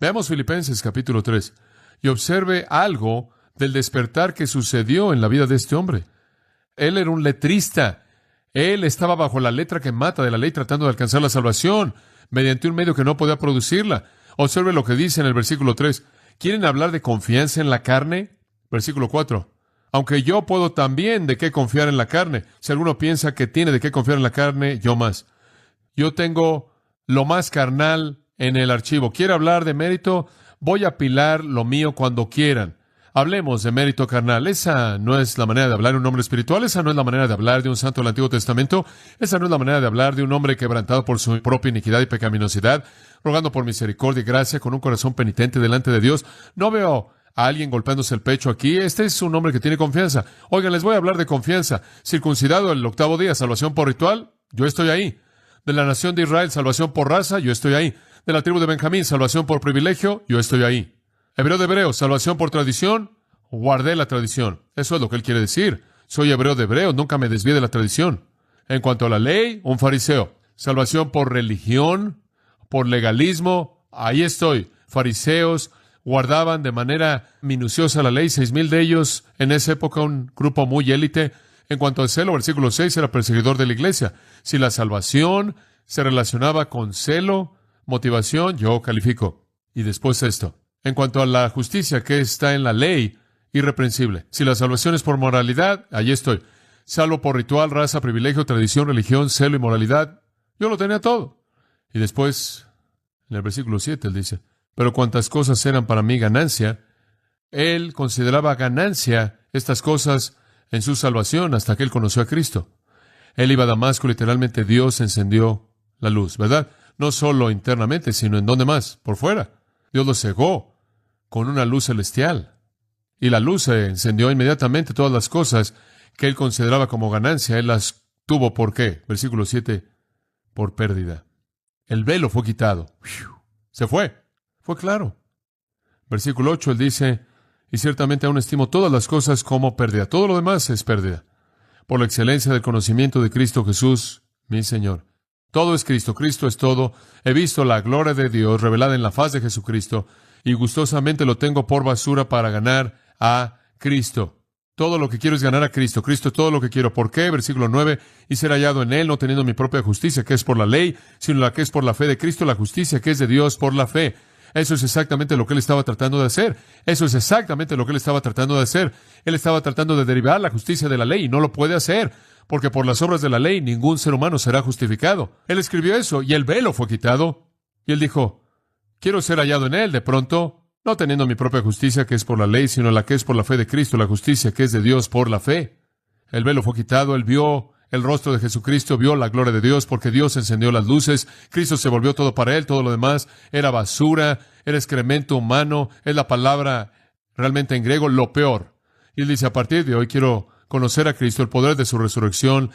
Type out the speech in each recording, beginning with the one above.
Veamos Filipenses capítulo 3 y observe algo del despertar que sucedió en la vida de este hombre. Él era un letrista. Él estaba bajo la letra que mata de la ley tratando de alcanzar la salvación mediante un medio que no podía producirla. Observe lo que dice en el versículo 3. ¿Quieren hablar de confianza en la carne? Versículo 4. Aunque yo puedo también de qué confiar en la carne. Si alguno piensa que tiene de qué confiar en la carne, yo más. Yo tengo lo más carnal en el archivo. ¿Quiere hablar de mérito? Voy a apilar lo mío cuando quieran. Hablemos de mérito carnal. Esa no es la manera de hablar de un hombre espiritual. Esa no es la manera de hablar de un santo del Antiguo Testamento. Esa no es la manera de hablar de un hombre quebrantado por su propia iniquidad y pecaminosidad, rogando por misericordia y gracia con un corazón penitente delante de Dios. No veo a alguien golpeándose el pecho aquí. Este es un hombre que tiene confianza. Oigan, les voy a hablar de confianza. Circuncidado el 8º día, salvación por ritual, yo estoy ahí. De la nación de Israel, salvación por raza, yo estoy ahí. De la tribu de Benjamín, salvación por privilegio, yo estoy ahí. Hebreo de hebreos, salvación por tradición, guardé la tradición. Eso es lo que él quiere decir. Soy hebreo de hebreos, nunca me desvié de la tradición. En cuanto a la ley, un fariseo. Salvación por religión, por legalismo, ahí estoy. Fariseos guardaban de manera minuciosa la ley, 6,000 de ellos en esa época, un grupo muy élite. En cuanto al celo, versículo 6, era perseguidor de la iglesia. Si la salvación se relacionaba con celo, motivación, yo califico. Y después esto. En cuanto a la justicia que está en la ley, irreprensible. Si la salvación es por moralidad, allí estoy. Salvo por ritual, raza, privilegio, tradición, religión, celo y moralidad, yo lo tenía todo. Y después, en el versículo 7, él dice, pero cuantas cosas eran para mí ganancia, él consideraba ganancia estas cosas en su salvación hasta que él conoció a Cristo. Él iba a Damasco, literalmente Dios encendió la luz, ¿verdad? No solo internamente, sino en dónde más, por fuera. Dios lo cegó con una luz celestial. Y la luz se encendió inmediatamente. Todas las cosas que él consideraba como ganancia, él las tuvo, ¿por qué? Versículo 7, por pérdida. El velo fue quitado. Se fue. Fue claro. Versículo 8, él dice, y ciertamente aún estimo todas las cosas como pérdida. Todo lo demás es pérdida. Por la excelencia del conocimiento de Cristo Jesús, mi Señor. Todo es Cristo. Cristo es todo. He visto la gloria de Dios revelada en la faz de Jesucristo, y gustosamente lo tengo por basura para ganar a Cristo. Todo lo que quiero es ganar a Cristo. Cristo es todo lo que quiero. ¿Por qué? Versículo 9. Y ser hallado en Él, no teniendo mi propia justicia, que es por la ley, sino la que es por la fe de Cristo, la justicia que es de Dios por la fe. Eso es exactamente lo que él estaba tratando de hacer. Eso es exactamente lo que él estaba tratando de hacer. Él estaba tratando de derivar la justicia de la ley y no lo puede hacer, porque por las obras de la ley ningún ser humano será justificado. Él escribió eso y el velo fue quitado. Y él dijo, quiero ser hallado en Él de pronto, no teniendo mi propia justicia que es por la ley, sino la que es por la fe de Cristo, la justicia que es de Dios por la fe. El velo fue quitado, él vio el rostro de Jesucristo, vio la gloria de Dios, porque Dios encendió las luces, Cristo se volvió todo para él, todo lo demás era basura, era excremento humano, es la palabra realmente en griego, lo peor. Y él dice, a partir de hoy quiero conocer a Cristo, el poder de su resurrección,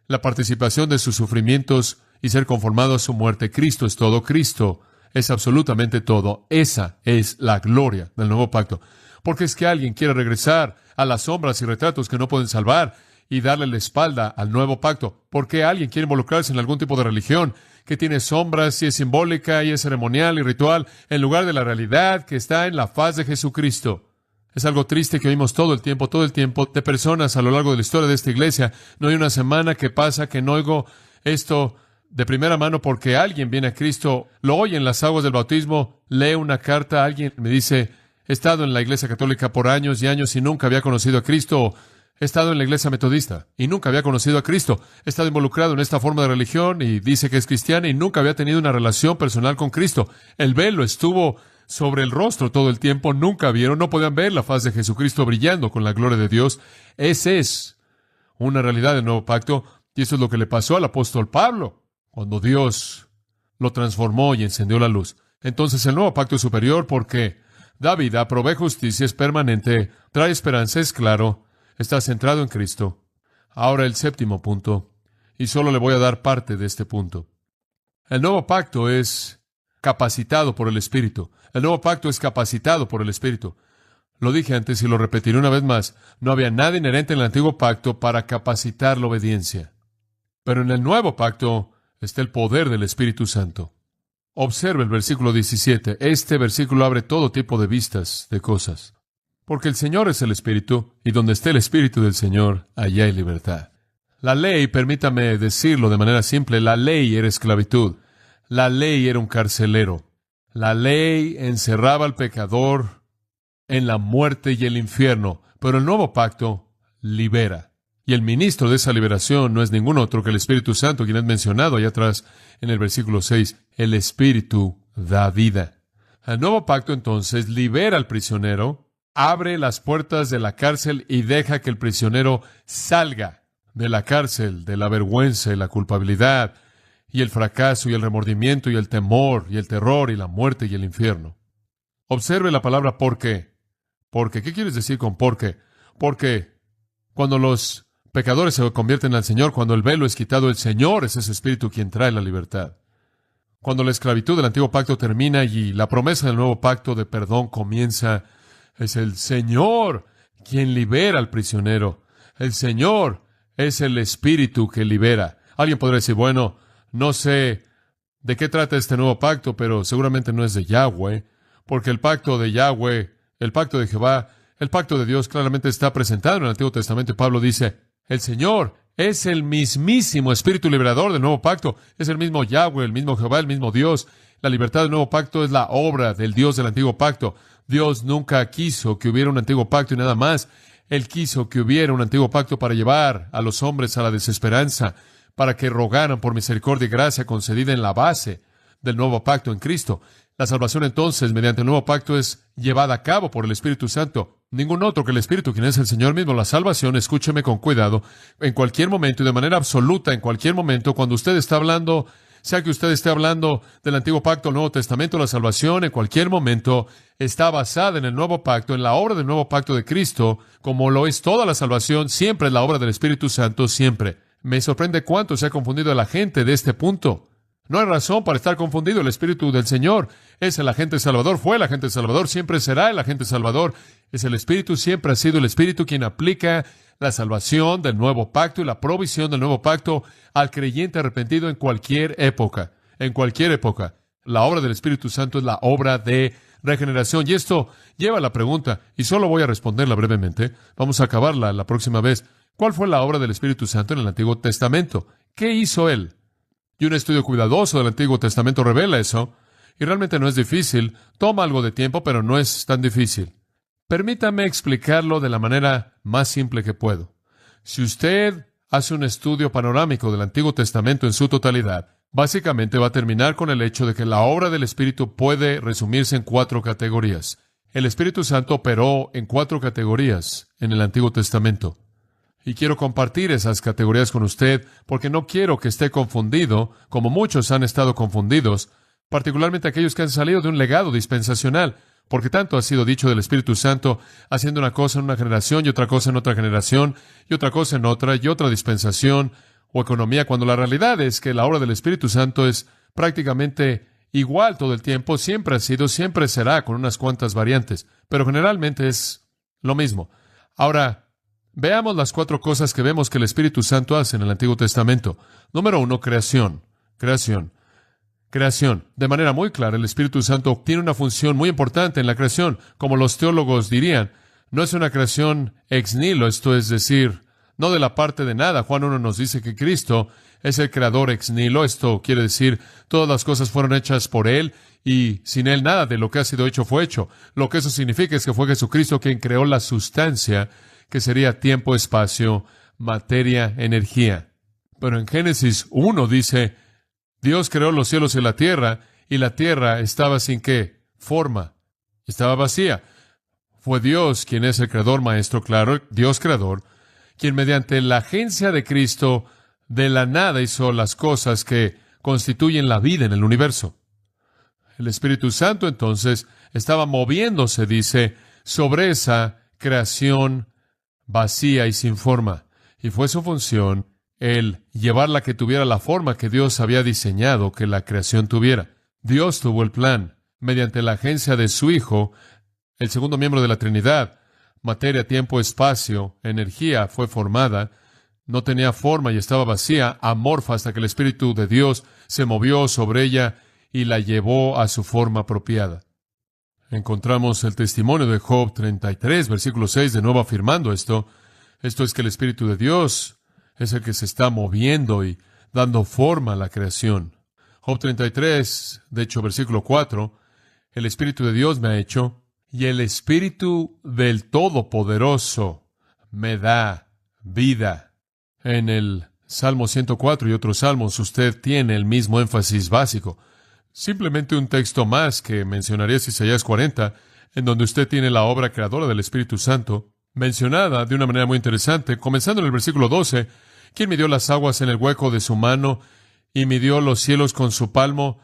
la participación de sus sufrimientos y ser conformado a su muerte. Cristo es todo, Cristo es absolutamente todo. Esa es la gloria del nuevo pacto. Porque es que alguien quiere regresar a las sombras y retratos que no pueden salvar y darle la espalda al nuevo pacto. ¿Por qué alguien quiere involucrarse en algún tipo de religión que tiene sombras y es simbólica y es ceremonial y ritual en lugar de la realidad que está en la faz de Jesucristo? Es algo triste que oímos todo el tiempo de personas a lo largo de la historia de esta iglesia. No hay una semana que pasa que no oigo esto de primera mano porque alguien viene a Cristo, lo oye en las aguas del bautismo, lee una carta, alguien me dice, he estado en la iglesia católica por años y años y nunca había conocido a Cristo. He estado en la iglesia metodista y nunca había conocido a Cristo. He estado involucrado en esta forma de religión y dice que es cristiana y nunca había tenido una relación personal con Cristo. El velo estuvo sobre el rostro todo el tiempo. Nunca vieron, no podían ver la faz de Jesucristo brillando con la gloria de Dios. Esa es una realidad del nuevo pacto y eso es lo que le pasó al apóstol Pablo cuando Dios lo transformó y encendió la luz. Entonces el nuevo pacto es superior porque da vida, provee justicia, es permanente, trae esperanza, es claro, está centrado en Cristo. Ahora el séptimo punto, y solo le voy a dar parte de este punto. El nuevo pacto es capacitado por el Espíritu. El nuevo pacto es capacitado por el Espíritu. Lo dije antes y lo repetiré una vez más. No había nada inherente en el antiguo pacto para capacitar la obediencia. Pero en el nuevo pacto está el poder del Espíritu Santo. Observe el versículo 17. Este versículo abre todo tipo de vistas de cosas. Porque el Señor es el Espíritu, y donde esté el Espíritu del Señor, allá hay libertad. La ley, permítame decirlo de manera simple, la ley era esclavitud. La ley era un carcelero. La ley encerraba al pecador en la muerte y el infierno, pero el nuevo pacto libera. Y el ministro de esa liberación no es ningún otro que el Espíritu Santo, quien es mencionado allá atrás en el versículo 6. El Espíritu da vida. El nuevo pacto entonces libera al prisionero, abre las puertas de la cárcel y deja que el prisionero salga de la cárcel, de la vergüenza y la culpabilidad, y el fracaso y el remordimiento y el temor y el terror y la muerte y el infierno. Observe la palabra ¿por qué? Porque, ¿qué quieres decir con por qué? Porque cuando los pecadores se convierten al Señor, cuando el velo es quitado, el Señor es ese Espíritu quien trae la libertad. Cuando la esclavitud del antiguo pacto termina y la promesa del nuevo pacto de perdón comienza, es el Señor quien libera al prisionero. El Señor es el Espíritu que libera. Alguien podría decir, bueno, no sé de qué trata este nuevo pacto, pero seguramente no es de Yahweh, porque el pacto de Yahweh, el pacto de Jehová, el pacto de Dios claramente está presentado en el Antiguo Testamento. Y Pablo dice, el Señor es el mismísimo Espíritu liberador del nuevo pacto. Es el mismo Yahweh, el mismo Jehová, el mismo Dios. La libertad del nuevo pacto es la obra del Dios del antiguo pacto. Dios nunca quiso que hubiera un antiguo pacto y nada más. Él quiso que hubiera un antiguo pacto para llevar a los hombres a la desesperanza, para que rogaran por misericordia y gracia concedida en la base del nuevo pacto en Cristo. La salvación entonces, mediante el nuevo pacto, es llevada a cabo por el Espíritu Santo. Ningún otro que el Espíritu, quien es el Señor mismo. La salvación, escúcheme con cuidado, en cualquier momento y de manera absoluta, en cualquier momento, cuando usted está hablando, sea que usted esté hablando del Antiguo Pacto o el Nuevo Testamento, la salvación en cualquier momento está basada en el Nuevo Pacto, en la obra del Nuevo Pacto de Cristo, como lo es toda la salvación, siempre es la obra del Espíritu Santo, siempre. Me sorprende cuánto se ha confundido la gente de este punto. No hay razón para estar confundido. El Espíritu del Señor es el agente salvador, fue el agente salvador, siempre será el agente salvador. Es el Espíritu, siempre ha sido el Espíritu quien aplica la salvación del nuevo pacto y la provisión del nuevo pacto al creyente arrepentido en cualquier época. En cualquier época. La obra del Espíritu Santo es la obra de regeneración. Y esto lleva a la pregunta, y solo voy a responderla brevemente. Vamos a acabarla la próxima vez. ¿Cuál fue la obra del Espíritu Santo en el Antiguo Testamento? ¿Qué hizo Él? Y un estudio cuidadoso del Antiguo Testamento revela eso. Y realmente no es difícil. Toma algo de tiempo, pero no es tan difícil. Permítame explicarlo de la manera más simple que puedo. Si usted hace un estudio panorámico del Antiguo Testamento en su totalidad, básicamente va a terminar con el hecho de que la obra del Espíritu puede resumirse en 4 categorías. El Espíritu Santo operó en 4 categorías en el Antiguo Testamento. Y quiero compartir esas categorías con usted porque no quiero que esté confundido, como muchos han estado confundidos, particularmente aquellos que han salido de un legado dispensacional. Porque tanto ha sido dicho del Espíritu Santo, haciendo una cosa en una generación y otra cosa en otra generación, y otra cosa en otra, y otra dispensación o economía, cuando la realidad es que la obra del Espíritu Santo es prácticamente igual todo el tiempo, siempre ha sido, siempre será, con unas cuantas variantes, pero generalmente es lo mismo. Ahora, veamos las 4 cosas que vemos que el Espíritu Santo hace en el Antiguo Testamento. Número 1, creación. Creación. De manera muy clara, el Espíritu Santo tiene una función muy importante en la creación. Como los teólogos dirían, no es una creación ex nihilo, esto es decir, no de la parte de nada. Juan 1 nos dice que Cristo es el creador ex nihilo. Esto quiere decir, todas las cosas fueron hechas por Él y sin Él nada de lo que ha sido hecho fue hecho. Lo que eso significa es que fue Jesucristo quien creó la sustancia, que sería tiempo, espacio, materia, energía. Pero en Génesis 1 dice, Dios creó los cielos y la tierra estaba sin qué forma, estaba vacía. Fue Dios quien es el creador maestro, claro, Dios creador, quien mediante la agencia de Cristo de la nada hizo las cosas que constituyen la vida en el universo. El Espíritu Santo entonces estaba moviéndose, dice, sobre esa creación vacía y sin forma, y fue su función el llevarla que tuviera la forma que Dios había diseñado que la creación tuviera. Dios tuvo el plan. Mediante la agencia de su Hijo, el segundo miembro de la Trinidad, materia, tiempo, espacio, energía, fue formada. No tenía forma y estaba vacía, amorfa, hasta que el Espíritu de Dios se movió sobre ella y la llevó a su forma apropiada. Encontramos el testimonio de Job 33, versículo 6, de nuevo afirmando esto. Esto es que el Espíritu de Dios es el que se está moviendo y dando forma a la creación. Job 33, de hecho, versículo 4, el Espíritu de Dios me ha hecho, y el Espíritu del Todopoderoso me da vida. En el Salmo 104 y otros salmos, usted tiene el mismo énfasis básico. Simplemente un texto más que mencionaría es Isaías 40, en donde usted tiene la obra creadora del Espíritu Santo, mencionada de una manera muy interesante, comenzando en el versículo 12, quien midió las aguas en el hueco de su mano, y midió los cielos con su palmo,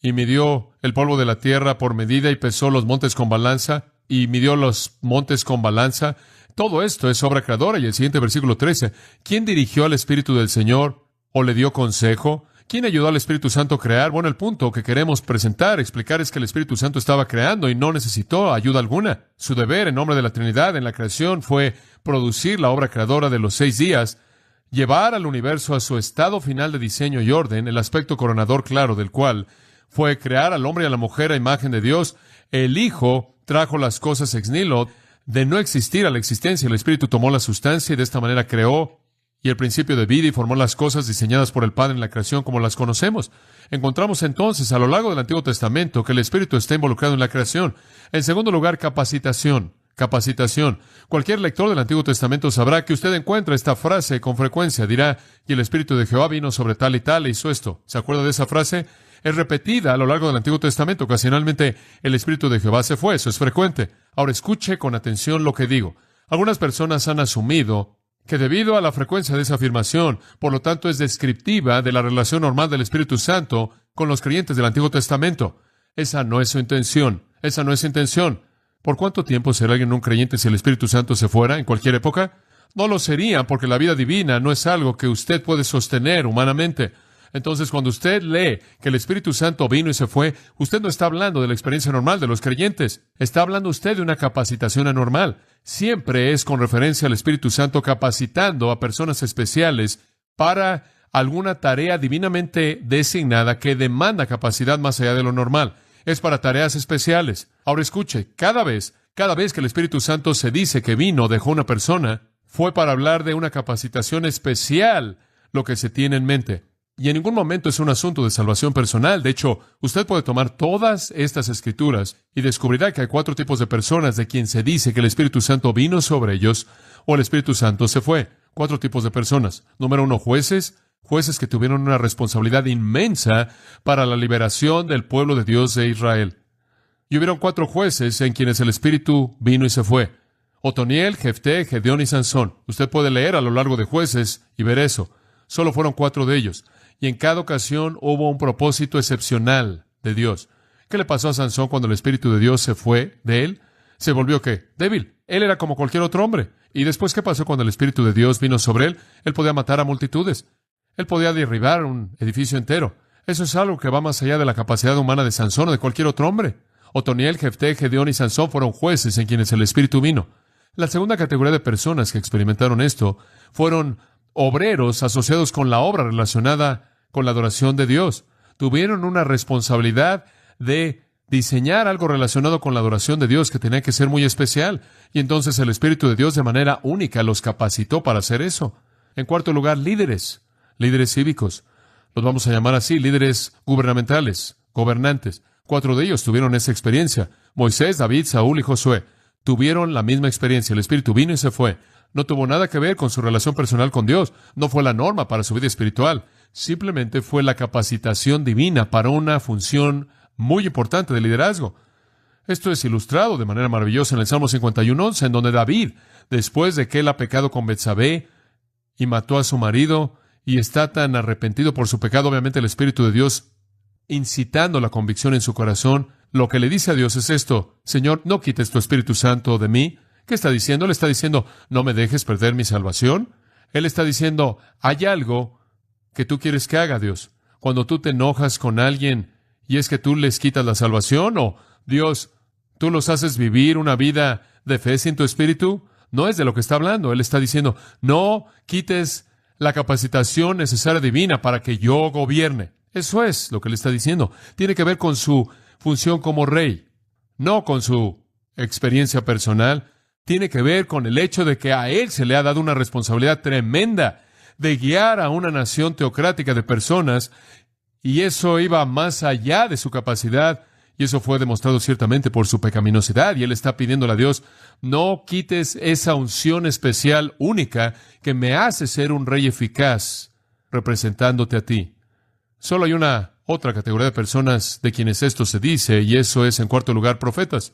y midió el polvo de la tierra por medida, y pesó los montes con balanza, y midió los montes con balanza. Todo esto es obra creadora. Y el siguiente versículo 13, ¿quién dirigió al Espíritu del Señor o le dio consejo? ¿Quién ayudó al Espíritu Santo a crear? Bueno, el punto que queremos explicar es que el Espíritu Santo estaba creando y no necesitó ayuda alguna. Su deber en nombre de la Trinidad en la creación fue producir la obra creadora de los 6 días, llevar al universo a su estado final de diseño y orden, el aspecto coronador claro del cual fue crear al hombre y a la mujer a imagen de Dios. El Hijo trajo las cosas ex nihilo, de no existir a la existencia. El Espíritu tomó la sustancia y de esta manera creó y el principio de vida y formó las cosas diseñadas por el Padre en la creación como las conocemos. Encontramos entonces a lo largo del Antiguo Testamento que el Espíritu está involucrado en la creación. En segundo lugar, capacitación. Capacitación. Cualquier lector del Antiguo Testamento sabrá que usted encuentra esta frase con frecuencia. Dirá, y el Espíritu de Jehová vino sobre tal y tal e hizo esto. ¿Se acuerda de esa frase? Es repetida a lo largo del Antiguo Testamento. Ocasionalmente, el Espíritu de Jehová se fue. Eso es frecuente. Ahora escuche con atención lo que digo. Algunas personas han asumido que debido a la frecuencia de esa afirmación, por lo tanto es descriptiva de la relación normal del Espíritu Santo con los creyentes del Antiguo Testamento. Esa no es su intención. Esa no es su intención. ¿Por cuánto tiempo será alguien un creyente si el Espíritu Santo se fuera en cualquier época? No lo sería, porque la vida divina no es algo que usted puede sostener humanamente. Entonces, cuando usted lee que el Espíritu Santo vino y se fue, usted no está hablando de la experiencia normal de los creyentes. Está hablando usted de una capacitación anormal. Siempre es con referencia al Espíritu Santo capacitando a personas especiales para alguna tarea divinamente designada que demanda capacidad más allá de lo normal. Es para tareas especiales. Ahora escuche, cada vez que el Espíritu Santo se dice que vino o dejó una persona, fue para hablar de una capacitación especial lo que se tiene en mente. Y en ningún momento es un asunto de salvación personal. De hecho, usted puede tomar todas estas escrituras y descubrirá que hay 4 tipos de personas de quien se dice que el Espíritu Santo vino sobre ellos o el Espíritu Santo se fue. 4 tipos de personas. Número 1, jueces que tuvieron una responsabilidad inmensa para la liberación del pueblo de Dios de Israel. Y hubieron 4 jueces en quienes el Espíritu vino y se fue. Otoniel, Jefté, Gedeón y Sansón. Usted puede leer a lo largo de Jueces y ver eso. Solo fueron 4 de ellos. Y en cada ocasión hubo un propósito excepcional de Dios. ¿Qué le pasó a Sansón cuando el Espíritu de Dios se fue de él? ¿Se volvió qué? Débil. Él era como cualquier otro hombre. ¿Y después qué pasó cuando el Espíritu de Dios vino sobre él? Él podía matar a multitudes. Él podía derribar un edificio entero. Eso es algo que va más allá de la capacidad humana de Sansón o de cualquier otro hombre. Otoniel, Jefté, Gedeón y Sansón fueron jueces en quienes el Espíritu vino. La segunda categoría de personas que experimentaron esto fueron obreros asociados con la obra relacionada con la adoración de Dios. Tuvieron una responsabilidad de diseñar algo relacionado con la adoración de Dios que tenía que ser muy especial. Y entonces el Espíritu de Dios de manera única los capacitó para hacer eso. En cuarto lugar, líderes cívicos. Los vamos a llamar así, líderes gubernamentales, gobernantes. 4 de ellos tuvieron esa experiencia. Moisés, David, Saúl y Josué tuvieron la misma experiencia. El Espíritu vino y se fue. No tuvo nada que ver con su relación personal con Dios. No fue la norma para su vida espiritual. Simplemente fue la capacitación divina para una función muy importante de liderazgo. Esto es ilustrado de manera maravillosa en el Salmo 51:11, en donde David, después de que él ha pecado con Betsabé y mató a su marido y está tan arrepentido por su pecado, obviamente el Espíritu de Dios incitando la convicción en su corazón, lo que le dice a Dios es esto: Señor, no quites tu Espíritu Santo de mí. ¿Qué está diciendo? Él está diciendo, no me dejes perder mi salvación. Él está diciendo, hay algo que tú quieres que haga, Dios. Cuando tú te enojas con alguien y es que tú les quitas la salvación, o Dios, tú los haces vivir una vida de fe sin tu Espíritu, no es de lo que está hablando. Él está diciendo, no quites la capacitación necesaria divina para que yo gobierne. Eso es lo que le está diciendo. Tiene que ver con su función como rey, no con su experiencia personal. Tiene que ver con el hecho de que a él se le ha dado una responsabilidad tremenda de guiar a una nación teocrática de personas, y eso iba más allá de su capacidad, y eso fue demostrado ciertamente por su pecaminosidad, y él está pidiéndole a Dios: no quites esa unción especial única que me hace ser un rey eficaz representándote a ti. Solo hay una otra categoría de personas de quienes esto se dice, y eso es, en cuarto lugar, profetas.